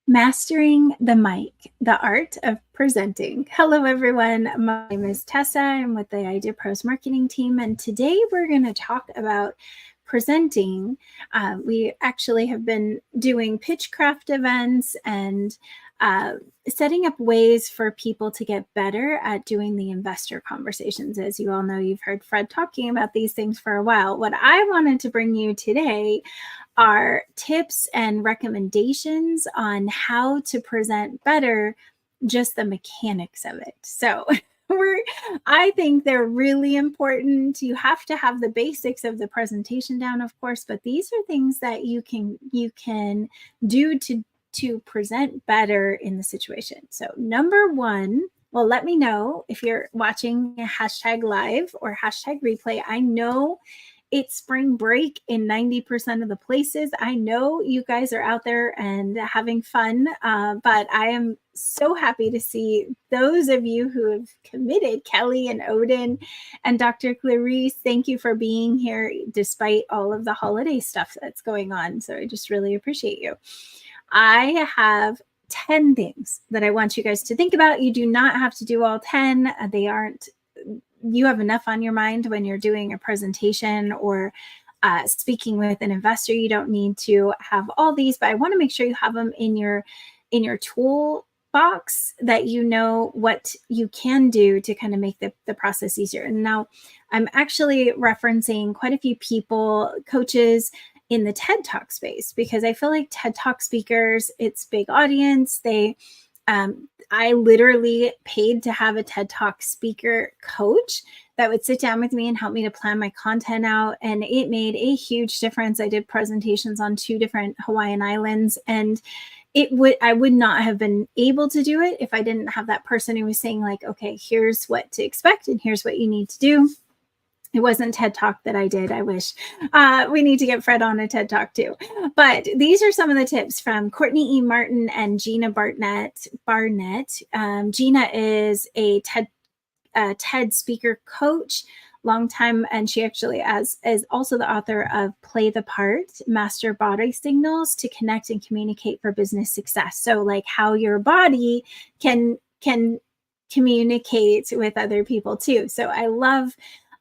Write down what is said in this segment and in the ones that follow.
Mastering the mic, the art of presenting. Hello, everyone. My name is Tessa. I'm with the IdeaPros marketing team, and today we're going to talk about presenting. We actually have been doing pitchcraft events and setting up ways for people to get better at doing the investor conversations. As you all know, you've heard Fred talking about these things for a while. What I wanted to bring you today are tips and recommendations on how to present better, just the mechanics of it. So I think they're really important. You have to have the basics of the presentation down, of course, but these are things that you can do to present better in the situation. So number one, well, let me know if you're watching a hashtag live or hashtag replay. I know it's spring break in 90% of the places. I know you guys are out there and having fun, but I am so happy to see those of you who have committed, Kelly and Odin and Dr. Clarice. Thank you for being here despite all of the holiday stuff that's going on. So I just really appreciate you. I have 10 things that I want you guys to think about. You do not have to do all 10. You have enough on your mind when you're doing a presentation or speaking with an investor. You don't need to have all these, but I want to make sure you have them in your toolbox, that you know what you can do to kind of make the process easier. And now I'm actually referencing quite a few people, coaches in the TED Talk space, because I feel like TED Talk speakers, it's big audience. I literally paid to have a TED Talk speaker coach that would sit down with me and help me to plan my content out. And it made a huge difference. I did presentations on 2 different Hawaiian islands, and I would not have been able to do it if I didn't have that person who was saying like, okay, here's what to expect and here's what you need to do. It wasn't TED Talk that I did. I wish. We need to get Fred on a TED Talk too. But these are some of the tips from Courtney E. Martin and Gina Barnett. Gina is a TED speaker coach, long time, and she actually is also the author of Play the Part, Master Body Signals to Connect and Communicate for Business Success. So like how your body can communicate with other people too. So I love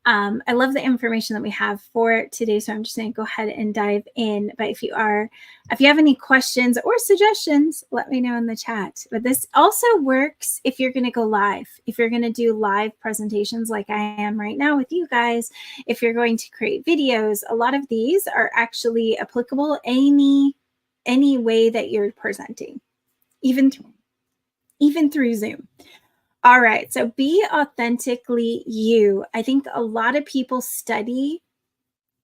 the information that we have for today. So I'm just going to go ahead and dive in. But if you have any questions or suggestions, let me know in the chat. But this also works if you're going to go live, if you're going to do live presentations like I am right now with you guys, if you're going to create videos. A lot of these are actually applicable any way that you're presenting, even through Zoom. All right, so be authentically you. I think a lot of people study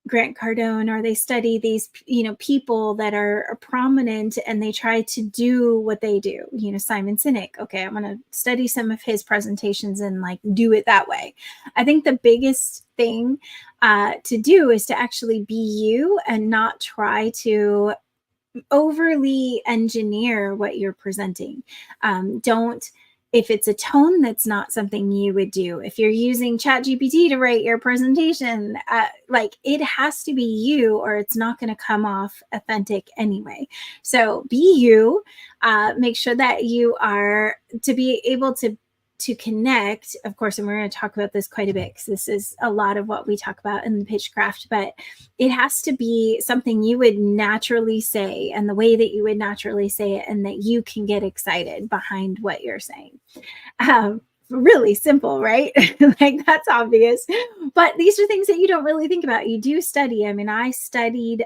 Grant Cardone, or they study these, people that are prominent, and they try to do what they do. Simon Sinek. Okay, I'm going to study some of his presentations and like do it that way. I think the biggest thing to do is to actually be you and not try to overly engineer what you're presenting. If it's a tone, that's not something you would do. If you're using ChatGPT to write your presentation, it has to be you, or it's not going to come off authentic anyway. So be you. Make sure that you are, to be able to connect, of course, and we're going to talk about this quite a bit because this is a lot of what we talk about in the pitchcraft, but it has to be something you would naturally say, and the way that you would naturally say it, and that you can get excited behind what you're saying. Really simple, right? Like that's obvious, but these are things that you don't really think about. You do study. I mean, I studied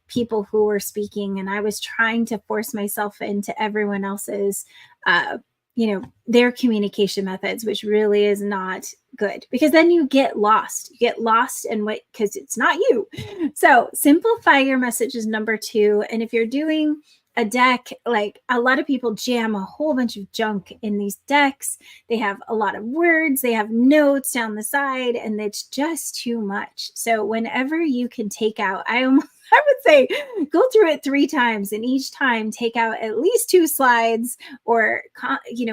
people who were speaking, and I was trying to force myself into everyone else's their communication methods, which really is not good, because then you get lost. Because it's not you. So simplify your message is number 2. And if you're doing a deck, like a lot of people jam a whole bunch of junk in these decks. They have a lot of words, they have notes down the side, and it's just too much. So whenever you can take out, I would say go through it 3 times, and each time take out at least 2 slides or,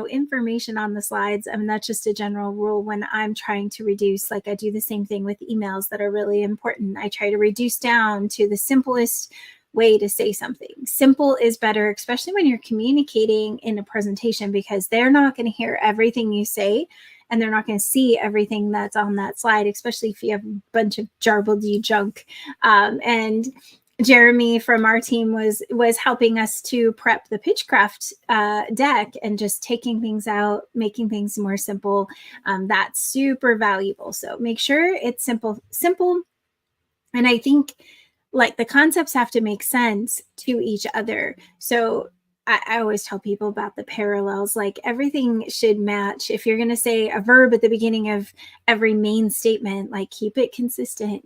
information on the slides. I mean, that's just a general rule when I'm trying to reduce. Like I do the same thing with emails that are really important. I try to reduce down to the simplest way to say something. Simple is better, especially when you're communicating in a presentation, because they're not going to hear everything you say and they're not going to see everything that's on that slide, especially if you have a bunch of jarbledy junk. And Jeremy from our team was helping us to prep the Pitchcraft deck and just taking things out, making things more simple. That's super valuable. So make sure it's simple. And I think like the concepts have to make sense to each other. So I always tell people about the parallels, like everything should match. If you're going to say a verb at the beginning of every main statement, like keep it consistent,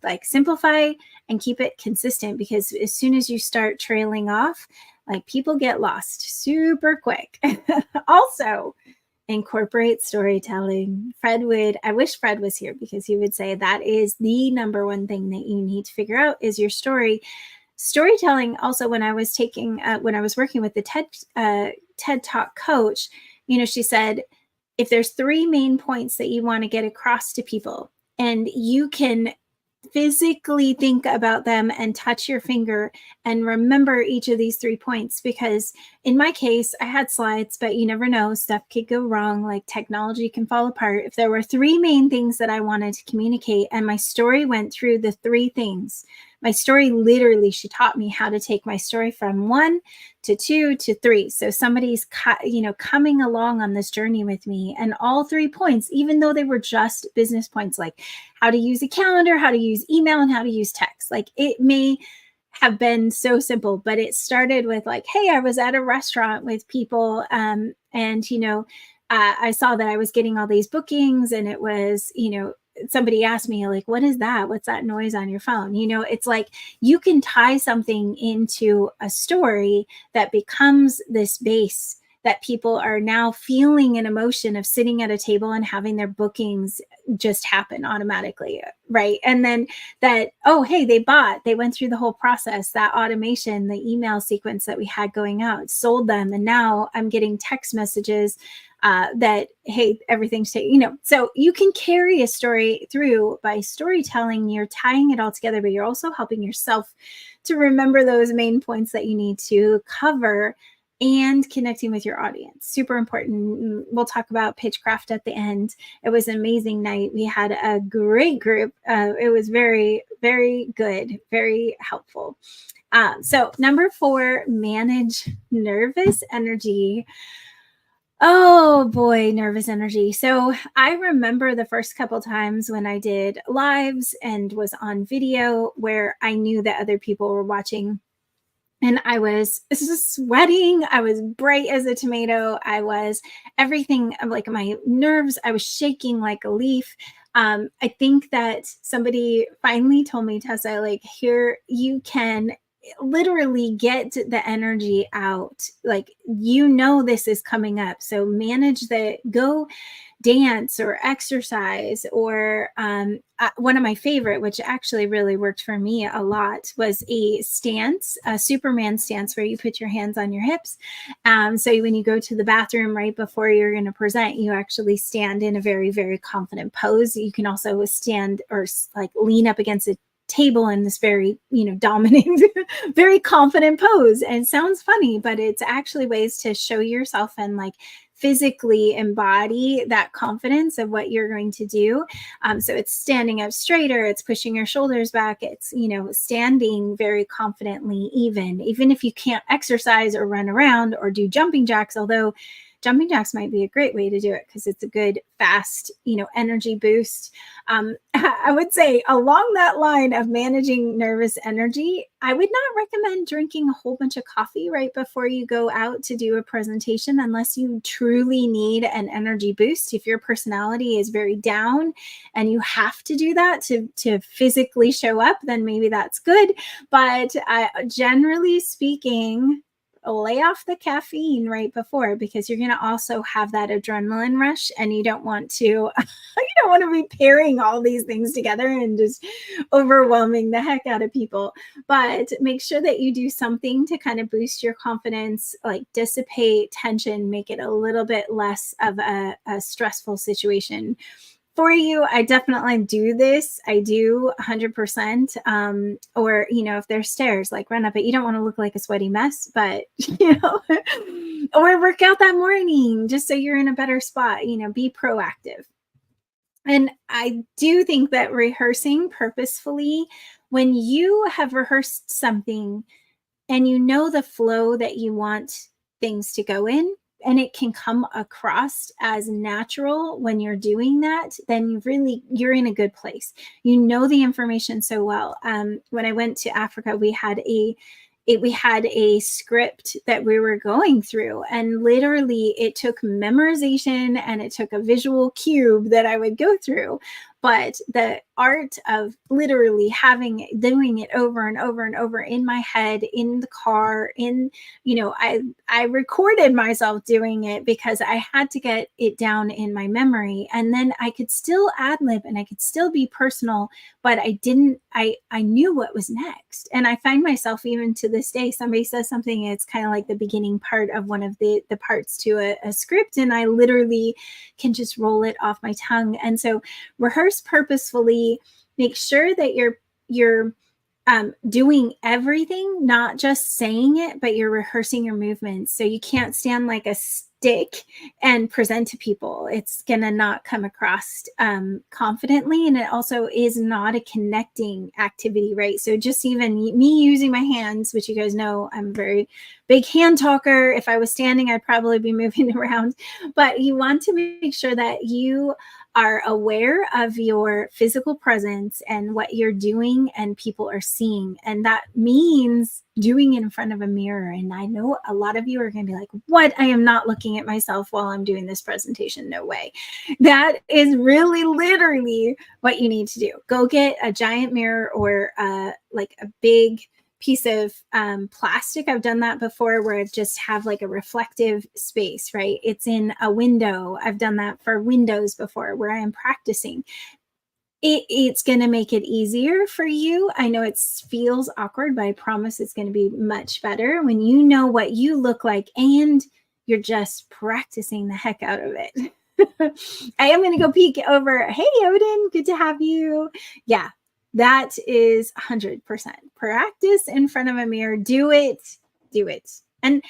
like simplify and keep it consistent, because as soon as you start trailing off, like people get lost super quick. Also, incorporate storytelling. I wish Fred was here, because he would say that is the number one thing that you need to figure out is your story. Storytelling also, when I was working with the TED Talk coach, she said, if there's 3 main points that you want to get across to people and you can physically think about them and touch your finger and remember each of these 3 points, because in my case, I had slides, but you never know, stuff could go wrong, like technology can fall apart. If there were 3 main things that I wanted to communicate and my story went through the 3 things, my story literally, she taught me how to take my story from 1 to 2 to 3. So somebody's, coming along on this journey with me, and all 3 points, even though they were just business points, like how to use a calendar, how to use email, and how to use text. Like it may have been so simple, but it started with like, hey, I was at a restaurant with people, and I saw that I was getting all these bookings, and it was, somebody asked me like, what is that? What's that noise on your phone? It's like you can tie something into a story that becomes this base that people are now feeling an emotion of sitting at a table and having their bookings just happen automatically, right? And then that, oh, hey, they went through the whole process, that automation, the email sequence that we had going out, sold them. And now I'm getting text messages that, hey, everything's taken, so you can carry a story through by storytelling. You're tying it all together, but you're also helping yourself to remember those main points that you need to cover and connecting with your audience. Super important. We'll talk about Pitchcraft at the end. It was an amazing night. We had a great group. It was very, very good, very helpful. So number 4, manage nervous energy. Oh boy, nervous energy. So I remember the first couple times when I did lives and was on video where I knew that other people were watching, and I was sweating. I was bright as a tomato. I was everything, like my nerves, I was shaking like a leaf. I think that somebody finally told me, Tessa, like, here, you can literally get the energy out. Like, this is coming up. So go dance or exercise, or one of my favorite, which actually really worked for me a lot, was a Superman stance, where you put your hands on your hips. So when you go to the bathroom right before you're going to present, you actually stand in a very, very confident pose. You can also stand or like lean up against a table in this very, dominant, very confident pose. And it sounds funny, but it's actually ways to show yourself and like physically embody that confidence of what you're going to do. So it's standing up straighter, it's pushing your shoulders back, it's, standing very confidently, even if you can't exercise or run around or do jumping jacks, although jumping jacks might be a great way to do it because it's a good, fast, energy boost. I would say along that line of managing nervous energy, I would not recommend drinking a whole bunch of coffee right before you go out to do a presentation unless you truly need an energy boost. If your personality is very down and you have to do that to physically show up, then maybe that's good. But generally speaking, lay off the caffeine right before, because you're going to also have that adrenaline rush, and you don't want to be pairing all these things together and just overwhelming the heck out of people. But make sure that you do something to kind of boost your confidence, like dissipate tension, make it a little bit less of a stressful situation for you, I definitely do this. I do 100%. Or, if there's stairs, like run up it. You don't want to look like a sweaty mess, but, or work out that morning just so you're in a better spot, be proactive. And I do think that rehearsing purposefully, when you have rehearsed something and you know the flow that you want things to go in, and it can come across as natural when you're doing that, then you're in a good place. You know the information so well. When I went to Africa, we had a script that we were going through, and literally it took memorization and it took a visual cube that I would go through. But the art of literally doing it over and over and over in my head, in the car, I recorded myself doing it because I had to get it down in my memory, and then I could still ad lib and I could still be personal, but I knew what was next. And I find myself, even to this day, somebody says something, it's kind of like the beginning part of one of the parts to a script, and I literally can just roll it off my tongue. And so rehearse purposefully. Make sure that you're doing everything, not just saying it, but you're rehearsing your movements. So you can't stand like a stick and present to people. It's gonna not come across confidently, and it also is not a connecting activity, right? So just even me using my hands, which you guys know I'm a very big hand talker. If I was standing, I'd probably be moving around. But you want to make sure that you are aware of your physical presence and what you're doing and people are seeing. And that means doing it in front of a mirror. And I know a lot of you are going to be like, what? I am not looking at myself while I'm doing this presentation. No way. That is really literally what you need to do. Go get a giant mirror or like a big piece of plastic. I've done that before, where I just have like a reflective space, right? It's in a window. I've done that for windows before, where I am practicing. It's going to make it easier for you. I know it feels awkward, but I promise it's going to be much better when you know what you look like and you're just practicing the heck out of it. I am going to go peek over. Hey, Odin, good to have you. Yeah. That is 100%. Practice in front of a mirror. Do it. And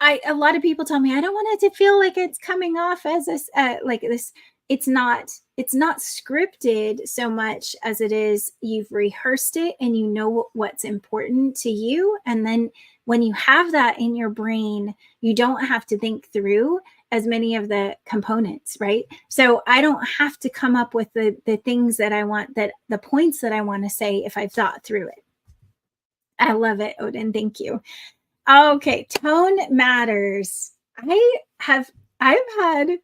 a lot of people tell me, I don't want it to feel like it's coming off as this, like this. It's not scripted so much as it is you've rehearsed it and you know what's important to you. And then when you have that in your brain, you don't have to think through as many of the components, right? So I don't have to come up with the things that I want, that the points that I want to say if I've thought through it. I love it, Odin. Thank you. Okay, tone matters. I've had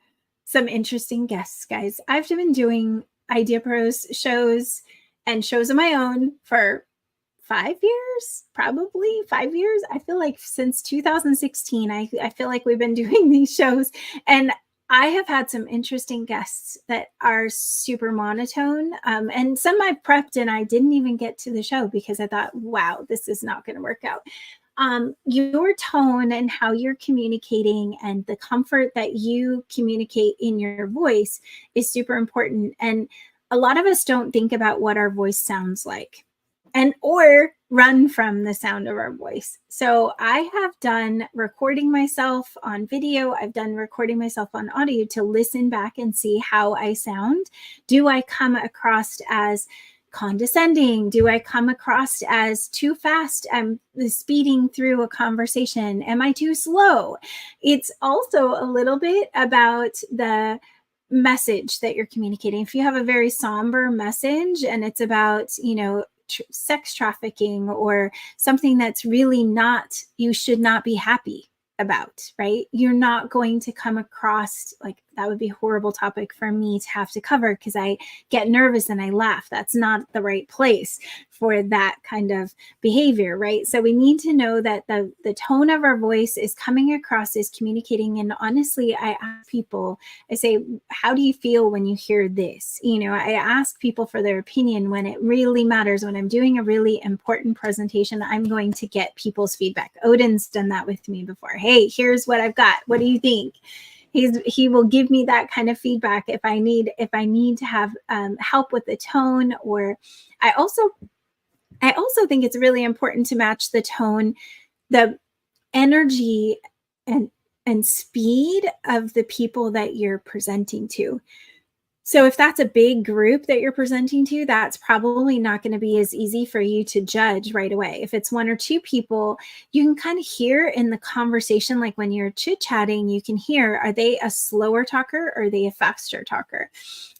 some interesting guests, guys. I've been doing IdeaPros shows and shows of my own for 5 years, probably 5 years. I feel like since 2016, I feel like we've been doing these shows, and I have had some interesting guests that are super monotone. And some I prepped and I didn't even get to the show because I thought, wow, this is not going to work out. Your tone and how you're communicating and the comfort that you communicate in your voice is super important. And a lot of us don't think about what our voice sounds like, or run from the sound of our voice. So I have done recording myself on video. I've done recording myself on audio to listen back and see how I sound. Do I come across as condescending? Do I come across as too fast? I'm speeding through a conversation. Am I too slow? It's also a little bit about the message that you're communicating. If you have a very somber message and it's about, sex trafficking or something that's really you should not be happy about, right? You're not going to come across like that would be a horrible topic for me to have to cover because I get nervous and I laugh. That's not the right place for that kind of behavior, right? So we need to know that the tone of our voice is coming across, is communicating. And honestly, I ask people, I say, how do you feel when you hear this? I ask people for their opinion when it really matters. When I'm doing a really important presentation, I'm going to get people's feedback. Odin's done that with me before. Hey, here's what I've got. What do you think? He will give me that kind of feedback if I need to have help with the tone. Or I also think it's really important to match the tone, the energy and speed of the people that you're presenting to. So if that's a big group that you're presenting to, that's probably not going to be as easy for you to judge right away. If it's one or two people, you can kind of hear in the conversation, like when you're chit-chatting, you can hear, are they a slower talker or are they a faster talker?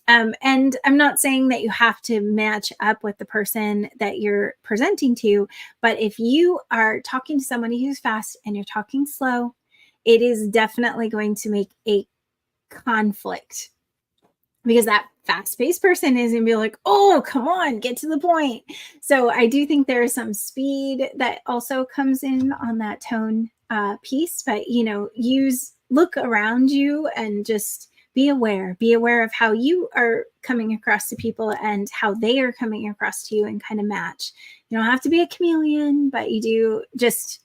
And I'm not saying that you have to match up with the person that you're presenting to, but if you are talking to somebody who's fast and you're talking slow, it is definitely going to make a conflict, because that fast-paced person is going to be like, oh, come on, get to the point. So I do think there is some speed that also comes in on that tone piece, but, look around you and just be aware of how you are coming across to people and how they are coming across to you, and kind of match. You don't have to be a chameleon, but you do just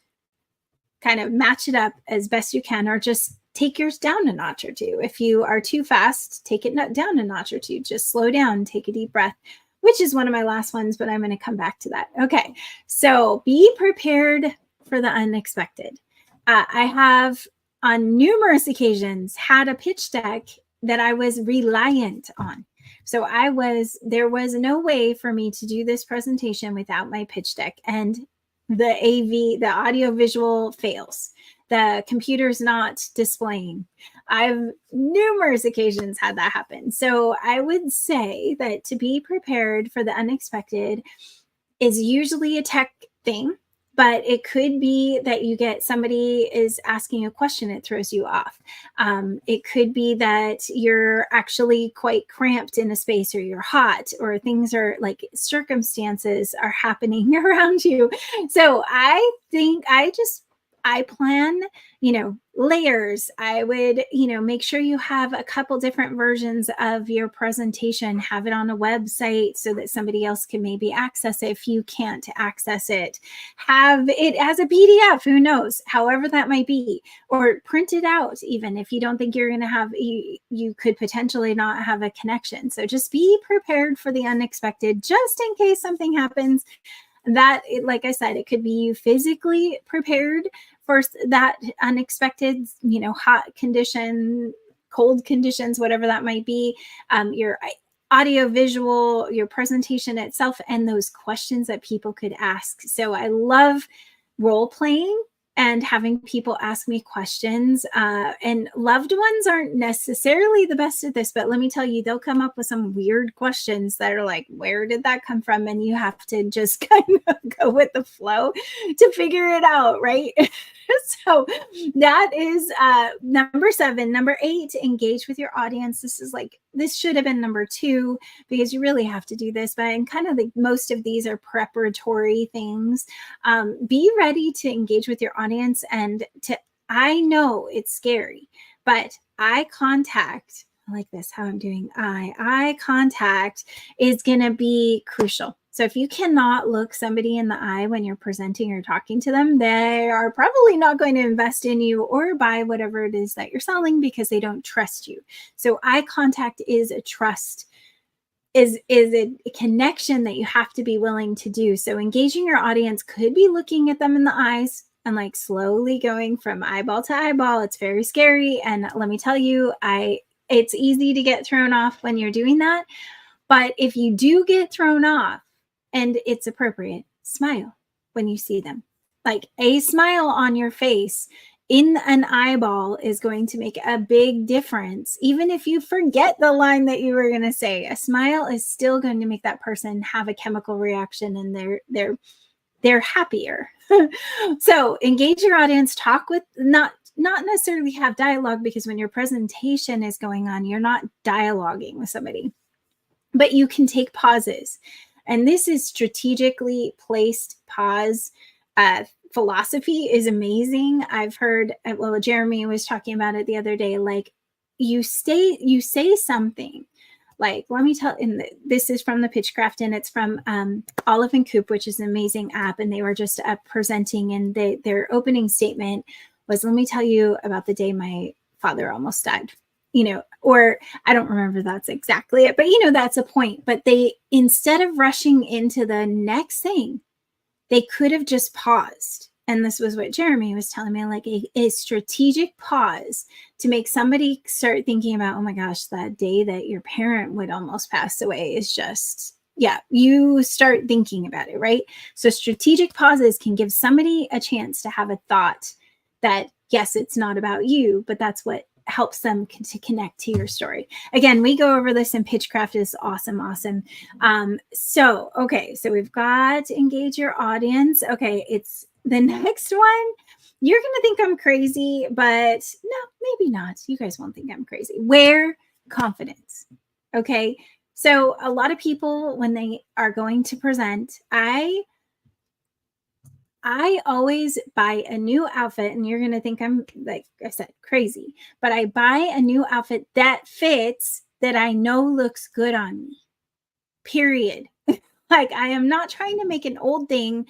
kind of match it up as best you can, or just take yours down a notch or two. If you are too fast, take it down a notch or two. Just slow down, take a deep breath, which is one of my last ones, but I'm going to come back to that. Okay, so be prepared for the unexpected. I have on numerous occasions had a pitch deck that I was reliant on. So there was no way for me to do this presentation without my pitch deck, and the audio visual fails. The computer's not displaying. I've numerous occasions had that happen. So I would say that to be prepared for the unexpected is usually a tech thing, but it could be that you get somebody is asking a question, it throws you off. It could be that you're actually quite cramped in a space, or you're hot, or things are like circumstances are happening around you. So I think I plan, layers. I would, make sure you have a couple different versions of your presentation, have it on a website so that somebody else can maybe access it if you can't access it. Have it as a PDF, who knows, however that might be, or print it out, even if you don't think you're going to have, you could potentially not have a connection. So just be prepared for the unexpected, just in case something happens. That, like I said, it could be you physically prepared for that unexpected, hot condition, cold conditions, whatever that might be, your audio visual, your presentation itself, and those questions that people could ask. So I love role playing and having people ask me questions, and loved ones aren't necessarily the best at this, but let me tell you, they'll come up with some weird questions that are like, where did that come from? And you have to just kind of go with the flow to figure it out, right? So that is number 7. Number 8, engage with your audience. This should have been number 2, because you really have to do this, but and kind of most of these are preparatory things. Be ready to engage with your audience, and I know it's scary, but eye contact, I like this, how I'm doing eye contact is going to be crucial. So if you cannot look somebody in the eye when you're presenting or talking to them, they are probably not going to invest in you or buy whatever it is that you're selling, because they don't trust you. So eye contact is a trust, is a connection that you have to be willing to do. So engaging your audience could be looking at them in the eyes and like slowly going from eyeball to eyeball. It's very scary. And let me tell you, it's easy to get thrown off when you're doing that. But if you do get thrown off, and it's appropriate, smile when you see them. Like a smile on your face in an eyeball is going to make a big difference. Even if you forget the line that you were going to say, a smile is still going to make that person have a chemical reaction, and they're happier. So engage your audience, talk with, not necessarily have dialogue, because when your presentation is going on, you're not dialoguing with somebody, but you can take pauses. And this is strategically placed pause. Philosophy is amazing. I've heard, Jeremy was talking about it the other day, like you say something like, let me tell, this is from the Pitchcraft, and it's from Olive and Coop, which is an amazing app. And they were just presenting, and their opening statement was, let me tell you about the day my father almost died, or I don't remember that's exactly it, but that's a point. But they, instead of rushing into the next thing, they could have just paused. And this was what Jeremy was telling me, like a strategic pause to make somebody start thinking about, oh my gosh, that day that your parent would almost pass away is just, yeah, you start thinking about it, right? So strategic pauses can give somebody a chance to have a thought that, yes, it's not about you, but that's what helps them to connect to your story. Again, we go over this in Pitchcraft. Is awesome. Okay, so we've got engage your audience. Okay, it's the next one. You're gonna think I'm crazy, but no, maybe not. You guys won't think I'm crazy. Wear confidence. Okay, so a lot of people, when they are going to present, I always buy a new outfit, and you're going to think I'm, like I said, crazy, but I buy a new outfit that fits, that I know looks good on me, period. Like, I am not trying to make an old thing,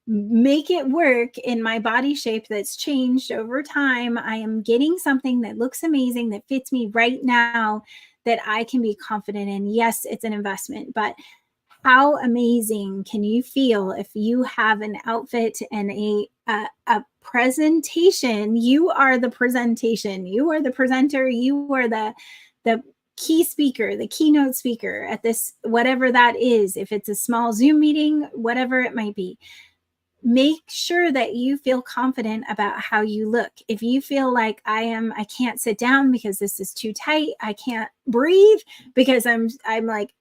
make it work in my body shape that's changed over time. I am getting something that looks amazing, that fits me right now, that I can be confident in. Yes, it's an investment, but how amazing can you feel if you have an outfit and a presentation? You are the presentation. You are the presenter. You are the key speaker, the keynote speaker at this, whatever that is. If it's a small Zoom meeting, whatever it might be, make sure that you feel confident about how you look. If you feel like I can't sit down because this is too tight, I can't breathe because I'm like,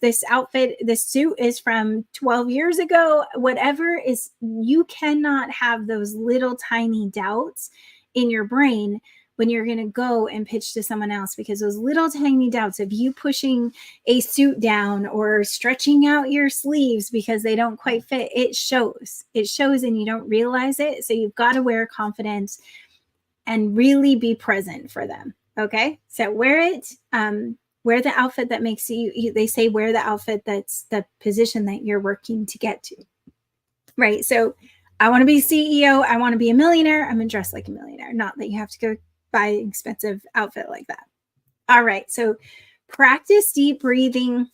this outfit, this suit is from 12 years ago, whatever is, you cannot have those little tiny doubts in your brain when you're going to go and pitch to someone else, because those little tiny doubts of you pushing a suit down or stretching out your sleeves because they don't quite fit, it shows and you don't realize it. So you've got to wear confidence and really be present for them. Okay. So wear it, wear the outfit that makes you, they say, wear the outfit that's the position that you're working to get to. Right. So I want to be CEO. I want to be a millionaire. I'm going to dress like a millionaire. Not that you have to go buy an expensive outfit like that. All right. So practice deep breathing.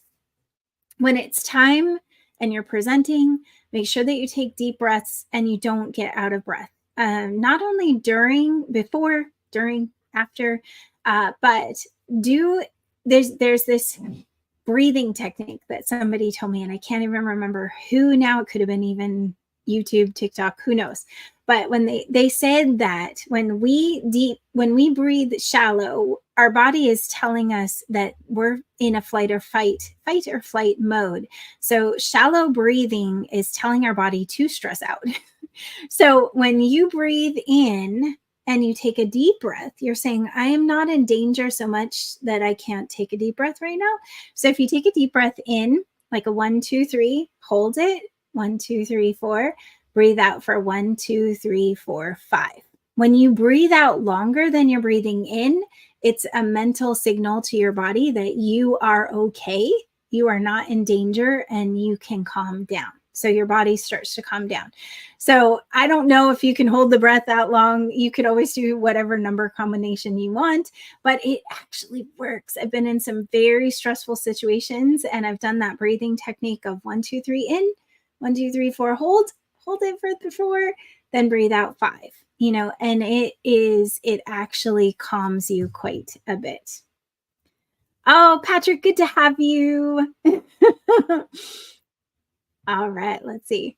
When it's time and you're presenting, make sure that you take deep breaths and you don't get out of breath. Not only during, before, during, after, but there's this breathing technique that somebody told me, and I can't even remember who now. It could have been even YouTube, TikTok, who knows. But when they said that when we breathe shallow, our body is telling us that we're in a fight or flight mode. So shallow breathing is telling our body to stress out. So when you breathe in and you take a deep breath, you're saying, I am not in danger so much that I can't take a deep breath right now. So if you take a deep breath in, like a 1, 2, 3, hold it, 1, 2, 3, 4, breathe out for 1, 2, 3, 4, 5. When you breathe out longer than you're breathing in, it's a mental signal to your body that you are okay, you are not in danger, and you can calm down. So your body starts to calm down. So I don't know if you can hold the breath that long. You could always do whatever number combination you want, but it actually works. I've been in some very stressful situations, and I've done that breathing technique of 1, 2, 3 in, 1, 2, 3, 4, hold it for the 4, then breathe out 5, and it actually calms you quite a bit. Oh, Patrick, good to have you. All right, let's see.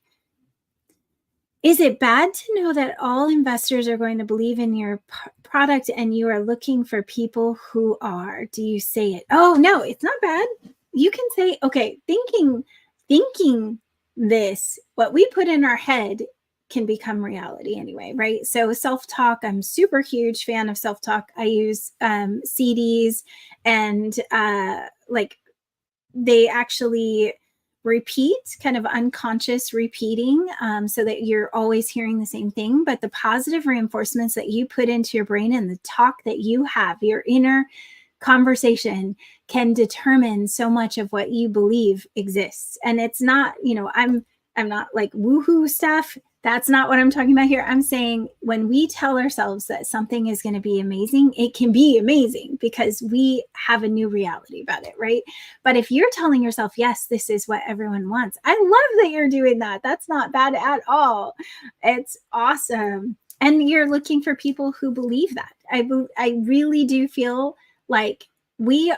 Is it bad to know that all investors are going to believe in your product and you are looking for people who are? Do you say it? Oh, no, it's not bad. You can say, okay, thinking this, what we put in our head can become reality anyway, right? So self-talk, I'm super huge fan of self-talk. I use CDs, and they actually repeat, kind of unconscious repeating, so that you're always hearing the same thing. But the positive reinforcements that you put into your brain and the talk that you have, your inner conversation, can determine so much of what you believe exists. And it's not, I'm not like woohoo stuff. That's not what I'm talking about here. I'm saying when we tell ourselves that something is going to be amazing, it can be amazing because we have a new reality about it, right? But if you're telling yourself, yes, this is what everyone wants, I love that you're doing that. That's not bad at all. It's awesome. And you're looking for people who believe that. I really do feel like we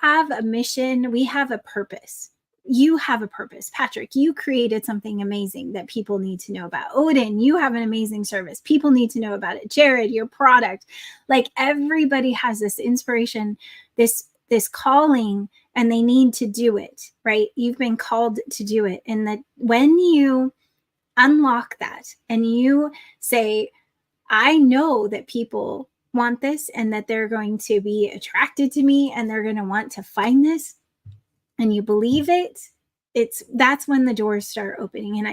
have a mission, we have a purpose. You have a purpose. Patrick, you created something amazing that people need to know about. Odin, you have an amazing service. People need to know about it. Jared, your product. Like everybody has this inspiration, this calling, and they need to do it, right? You've been called to do it. And that when you unlock that and you say, I know that people want this and that they're going to be attracted to me and they're going to want to find this, and you believe it, that's when the doors start opening. And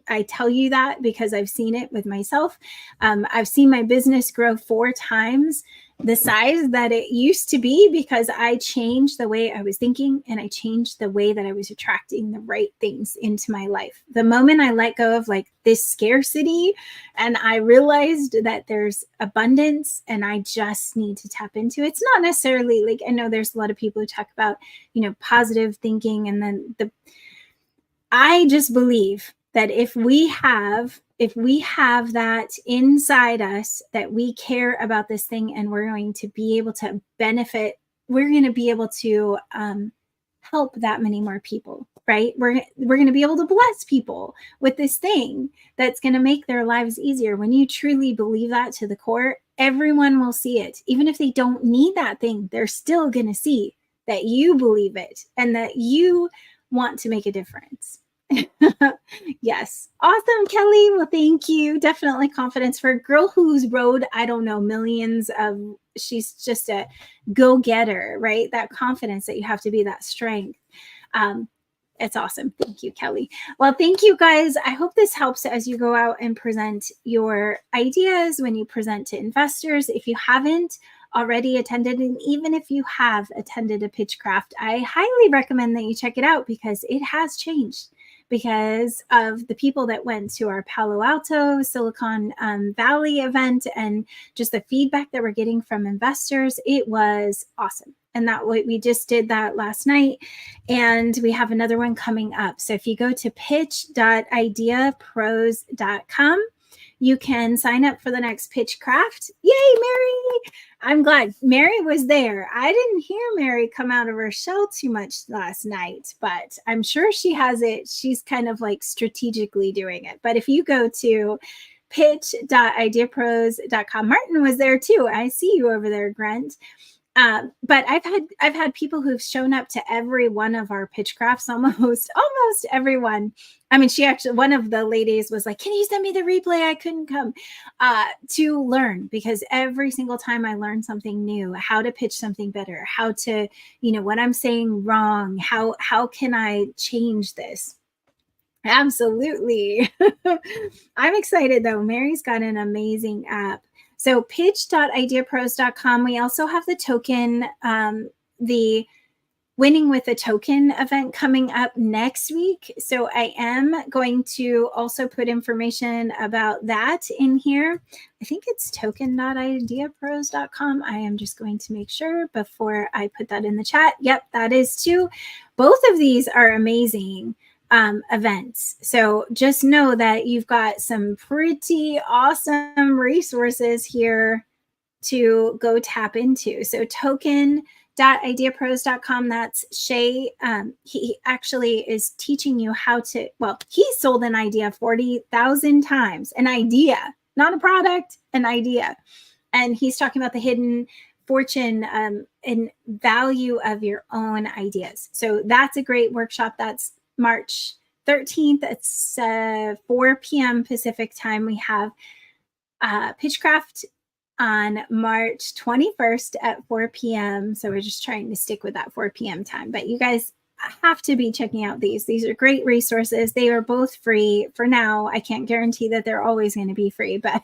I tell you that because I've seen it with myself. I've seen my business grow 4 times the size that it used to be because I changed the way I was thinking and I changed the way that I was attracting the right things into my life. The moment I let go of like this scarcity and I realized that there's abundance and I just need to tap into it. It's not necessarily like, I know there's a lot of people who talk about, positive thinking, and then I just believe that if we have that inside us, that we care about this thing and we're going to be able to benefit, we're going to be able to help that many more people, right? We're going to be able to bless people with this thing that's going to make their lives easier. When you truly believe that to the core, everyone will see it. Even if they don't need that thing, they're still going to see that you believe it and that you want to make a difference. Yes. Awesome, Kelly. Well, thank you. Definitely confidence for a girl who's rode, I don't know, millions of, she's just a go-getter, right? That confidence that you have to be, that strength. It's awesome. Thank you, Kelly. Well, thank you guys. I hope this helps as you go out and present your ideas, when you present to investors. If you haven't already attended, and even if you have attended a Pitchcraft, I highly recommend that you check it out because it has changed because of the people that went to our Palo Alto, Silicon Valley event, and just the feedback that we're getting from investors. It was awesome. And that we just did that last night, and we have another one coming up. So if you go to pitch.ideapros.com, you can sign up for the next Pitchcraft. Yay, Mary! I'm glad Mary was there. I didn't hear Mary come out of her shell too much last night, but I'm sure she has it. She's kind of like strategically doing it. But if you go to pitch.ideapros.com, Martin was there too. I see you over there, Grant. But I've had people who've shown up to every one of our Pitchcrafts, almost everyone. I mean, one of the ladies was like, "Can you send me the replay? I couldn't come," to learn, because every single time I learn something new, how to pitch something better, how to, what I'm saying wrong, how can I change this? Absolutely. I'm excited though. Mary's got an amazing app. So pitch.ideapros.com. We also have the token, the Winning with a Token event coming up next week. So I am going to also put information about that in here. I think it's token.ideapros.com. I am just going to make sure before I put that in the chat. Yep, that is too. Both of these are amazing events. So just know that you've got some pretty awesome resources here to go tap into. So token.ideapros.com, that's Shay. He actually is teaching you how to, he sold an idea 40,000 times, an idea, not a product, an idea. And he's talking about the hidden fortune and value of your own ideas. So that's a great workshop. That's March 13th. It's 4 p.m. Pacific time. We have Pitchcraft on March 21st at 4 p.m. So we're just trying to stick with that 4 p.m. time. But you guys have to be checking out these. These are great resources. They are both free for now. I can't guarantee that they're always going to be free, but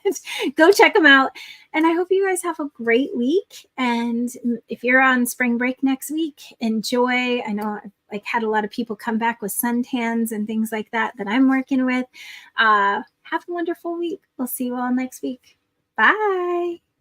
go check them out. And I hope you guys have a great week. And if you're on spring break next week, enjoy. I know like had a lot of people come back with suntans and things like that I'm working with. Have a wonderful week. We'll see you all next week. Bye.